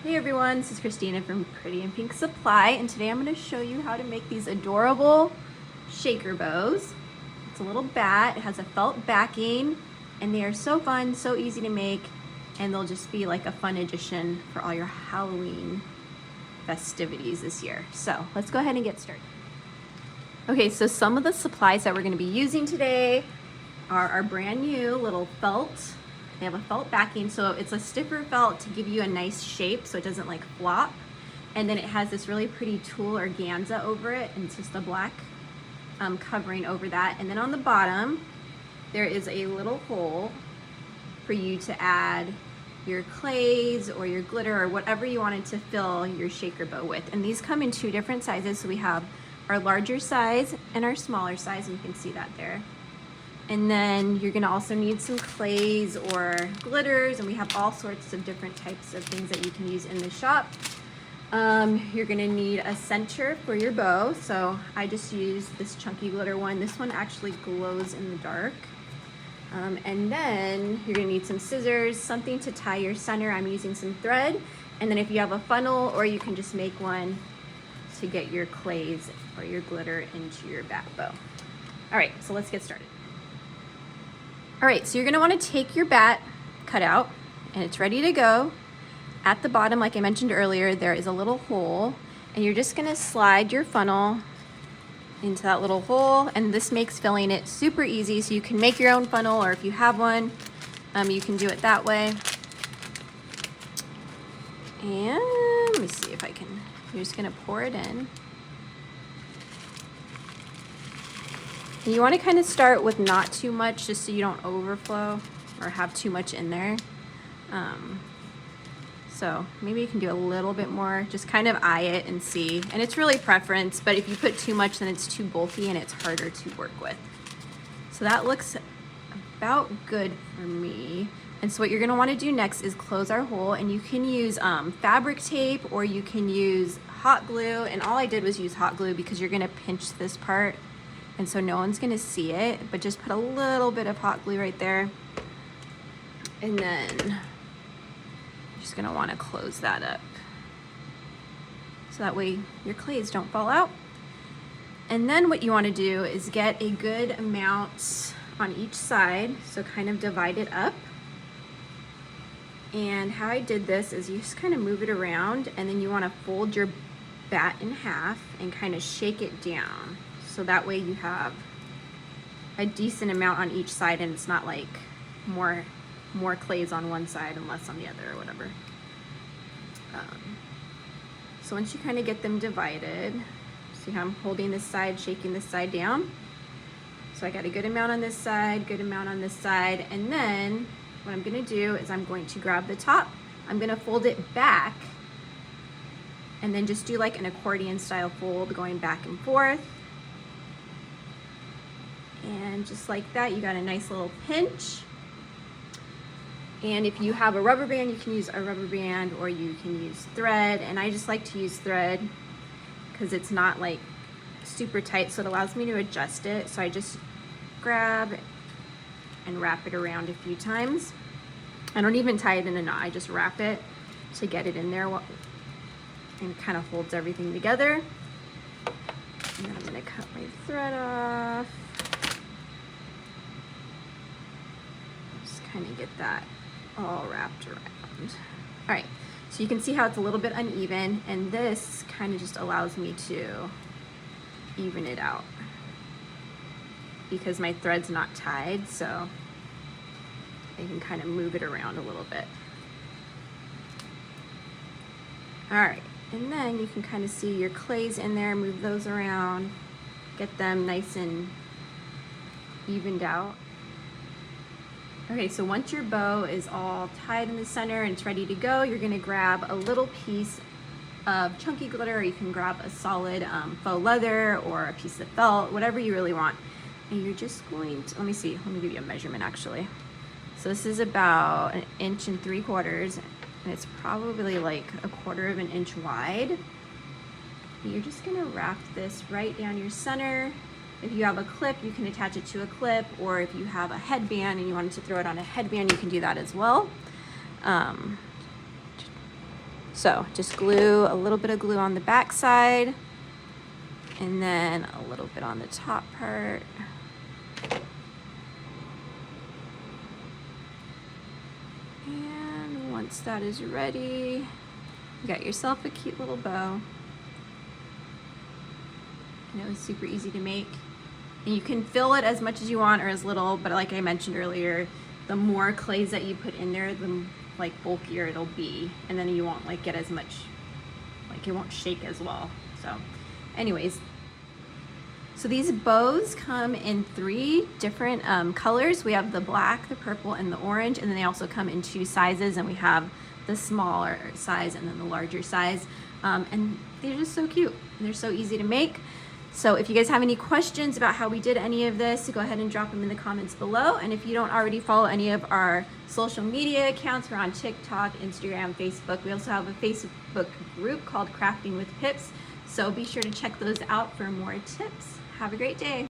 Hey everyone, this is Christina from Pretty in Pink Supply, and today I'm going to show you how to make these adorable shaker bows. It's a little bat, it has a felt backing, and they are so fun, so easy to make, and they'll just be like a fun addition for all your Halloween festivities this year. So let's go ahead and get started. Okay, so some of the supplies that we're going to be using today are our brand new little felt. They have a felt backing, so it's a stiffer felt to give you a nice shape so it doesn't like flop. And then it has this really pretty tulle organza over it, and it's just a black covering over that. And then on the bottom, there is a little hole for you to add your clays or your glitter or whatever you wanted to fill your shaker bow with. And these come in two different sizes. So we have our larger size and our smaller size, and you can see that there. And then you're gonna also need some clays or glitters, and we have all sorts of different types of things that you can use in the shop. You're gonna need a center for your bow. So I just used this chunky glitter one. This one actually glows in the dark. And then you're gonna need some scissors, something to tie your center. I'm using some thread. And then if you have a funnel, or you can just make one to get your clays or your glitter into your bat bow. All right, so let's get started. All right, so you're gonna wanna take your bat cut out, and it's ready to go. At the bottom, like I mentioned earlier, there is a little hole, and you're just gonna slide your funnel into that little hole, and this makes filling it super easy, so you can make your own funnel, or if you have one, you can do it that way. And let me see if I can, you're just gonna pour it in. And you want to kind of start with not too much, just so you don't overflow or have too much in there. So maybe you can do a little bit more, just kind of eye it and see. And it's really preference, but if you put too much, then it's too bulky and it's harder to work with. So that looks about good for me. And so what you're gonna wanna do next is close our hole, and you can use fabric tape, or you can use hot glue. And all I did was use hot glue because you're gonna pinch this part, and so no one's gonna see it, but just put a little bit of hot glue right there. And then you're just gonna wanna close that up. So that way your clays don't fall out. And then what you wanna do is get a good amount on each side, so kind of divide it up. And how I did this is you just kind of move it around, and then you wanna fold your bat in half and kind of shake it down. So that way you have a decent amount on each side, and it's not like more clays on one side and less on the other or whatever. So once you kind of get them divided, see how I'm holding this side, shaking this side down. So I got a good amount on this side, good amount on this side, and then what I'm gonna do is I'm going to grab the top, I'm gonna fold it back, and then just do like an accordion style fold going back and forth. And just like that, you got a nice little pinch. And if you have a rubber band, you can use a rubber band, or you can use thread. And I just like to use thread because it's not like super tight, so it allows me to adjust it. So I just grab and wrap it around a few times. I don't even tie it in a knot, I just wrap it to get it in there, and it kind of holds everything together. And then I'm gonna cut my thread off. Kind of get that all wrapped around. All right, so you can see how it's a little bit uneven, and this kind of just allows me to even it out because my thread's not tied, so I can kind of move it around a little bit. All right, and then you can kind of see your clays in there, move those around, get them nice and evened out. Okay, so once your bow is all tied in the center and it's ready to go, you're gonna grab a little piece of chunky glitter, or you can grab a solid faux leather or a piece of felt, whatever you really want. And you're just going to, let me give you a measurement actually. So this is about 1 3/4 inches, and it's probably like 1/4 inch wide. And you're just gonna wrap this right down your center. If you have a clip, you can attach it to a clip, or if you have a headband and you wanted to throw it on a headband, you can do that as well. So just glue, a little bit of glue on the back side, and then a little bit on the top part. And once that is ready, you got yourself a cute little bow. And it was super easy to make. And you can fill it as much as you want or as little, but like I mentioned earlier, the more clays that you put in there, the like bulkier it'll be, and then you won't like get as much, like it won't shake as well. So anyways, so these bows come in 3 different colors. We have the black, the purple, and the orange, and then they also come in 2 sizes, and we have the smaller size and then the larger size. And they're just so cute, and they're so easy to make. So if you guys have any questions about how we did any of this, go ahead and drop them in the comments below. And if you don't already follow any of our social media accounts, we're on TikTok, Instagram, Facebook. We also have a Facebook group called Crafting with Pips. So be sure to check those out for more tips. Have a great day.